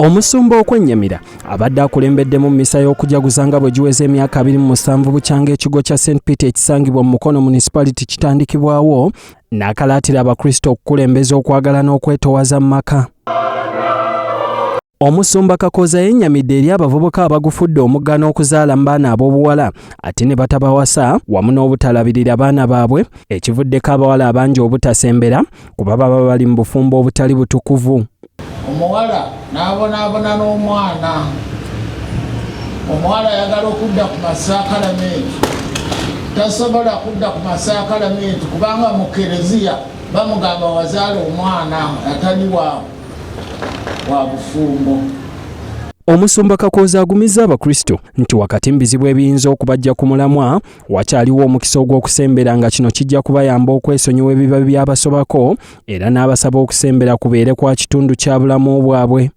Omusumba okwennyamira abadde akulembedde mu mmisa y'okujaguza nga bwe giweze emyaka 27 bukyanga ekigo kya St. Peter ekisangibwa mu Mukono Municipality kitandikibwawo n'akalaatira Abakristo okukulembeza okwagala n'okwetowaza mu maka. Omusumba Kakoza yennyamidde eri abavubuka abagufudde omugga n'okuzaala mu baana ab'obuwala ate ne batabawasa wamu n'obutalabirira baana baabwe ekivuddeko abawala abangi obutasembera kuba baba bali mu bufumbo obutali butukuvu. Omuwala n'abonaabona n'omwana. Omuwala ayagala okudda ku masaakalamentu. Tasobola kudda ku masaakalamentu kubanga mu Kereziya bamugamba wazaala omwana atali wa bufumbo. Omusumba Kakoza agumizza Abakristo nti wakati mu bizibu ebiyinza okubajja ku mulamwa wakyaliwo omukisa ogw'okusembera nga kino kijja kubayamba okwesonyiwa ebiba byabasobako era n'abasaba okusembera kubeere kwa kitundu kya bulamu bwabwe.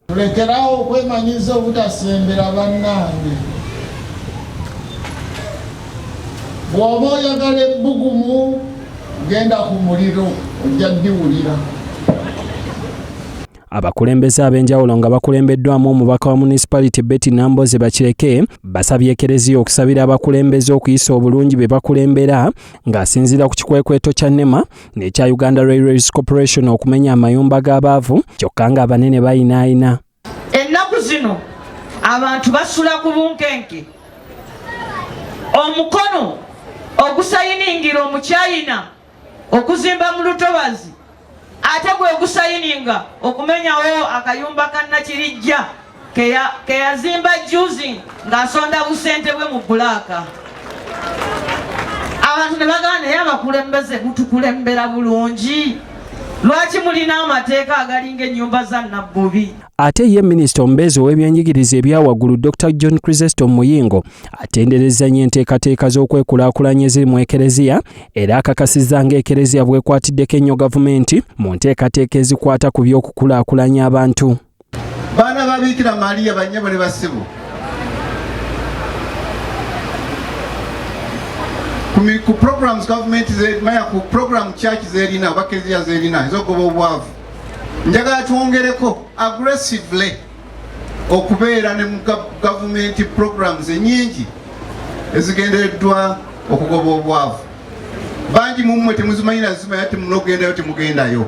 Tulekerawo okwemanyiza obutasembera bannange. Bw'oba oyagala ebbugumu genda ku muliro ojja ddiwulira. Abakulembeze ab'enjawulo nga bakulembeddwamu omubaka wa municipality Betty Namboze Bakireke basabye Ekereziya okusabira abakulembeze okuyisa obulungi be bakulembera ng'asinziira ku kikwekweto kya NEMA n'ekya Uganda Railways Corporation okumenya amayumba g'abaavu kyokka ng'abanene bayinaayina. Ennaku zino abantu basula ku bunkenke. Omukono ogusayiningira omukyayina okuzimba mu lutobazi ate gwe gusayininga okumenyawo akayumba ka Nakirijja ke yazimba juzi ng'asonda busente bwe mu bbulaaka. Abantu ne bagamba naye abakulembeze mutukulembera bulungi. Lwaki mulina amateeka agalinga ennyumba za Nabbubi? Ate ye Minisita omubeezi w'ebyenjigiriza ebyawaggulu Dr. John Chrysostom Muyingo atenderezza nnyo enteekateeka z'okwekulaakulanya eziri mu Ekereziya era akakasizza ng'Ekereziya bw'ekwatiddeko ennyo gavumenti mu nteekateeka ezikwata ku by'okukulaakulanya abantu. Baana ba Bikira Maria bannyabo ne bassebo ku programs government maya ku program church zerina abakereziya zerina ezogoba obwavu njagala twongereko aggressively okubeera ne government programs enyingi ezigendereddwa okugoba obwavu. Bangi mumwe temuzimanyira zimanya temunogendayo temugendayo.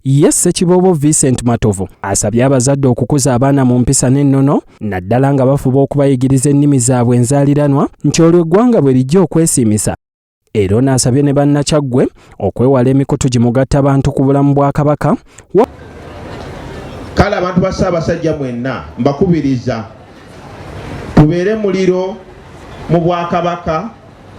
Yes, Ssekiboobo Vincent Matovu asabye abazadde okukuza abaana mu mpisa n'ennono naddala nga bafuba okubayigiriza ennimi zaabwe enzaaliranwa nti olwo eggwanga bwe lijja okwesiimisa. Era n'asabye ne bannakyaggwe okwewala emikutu gimugatta abantu ku bulamu bwa Kabaka. Kale abantu ba Ssaabasajja mwenna mbakubiriza tubeere muliro mu Bwakabaka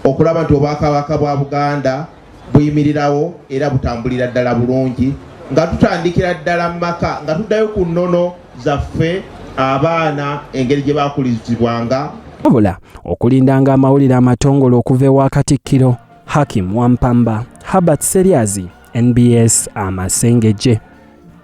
okulaba nti Obwakabaka bwa Buganda buyimirirawo era butambulira ddala bulungi nga tutandikira ddala mu maka nga tuddayo ku nnono zaffe abaana engeri gye baakulizibwanga. Wabula okulindanga amawulire amatongole okuva ewa Katikkiro. Hakim Wampamba, Herbert Seryazi, NBS Amasengeje.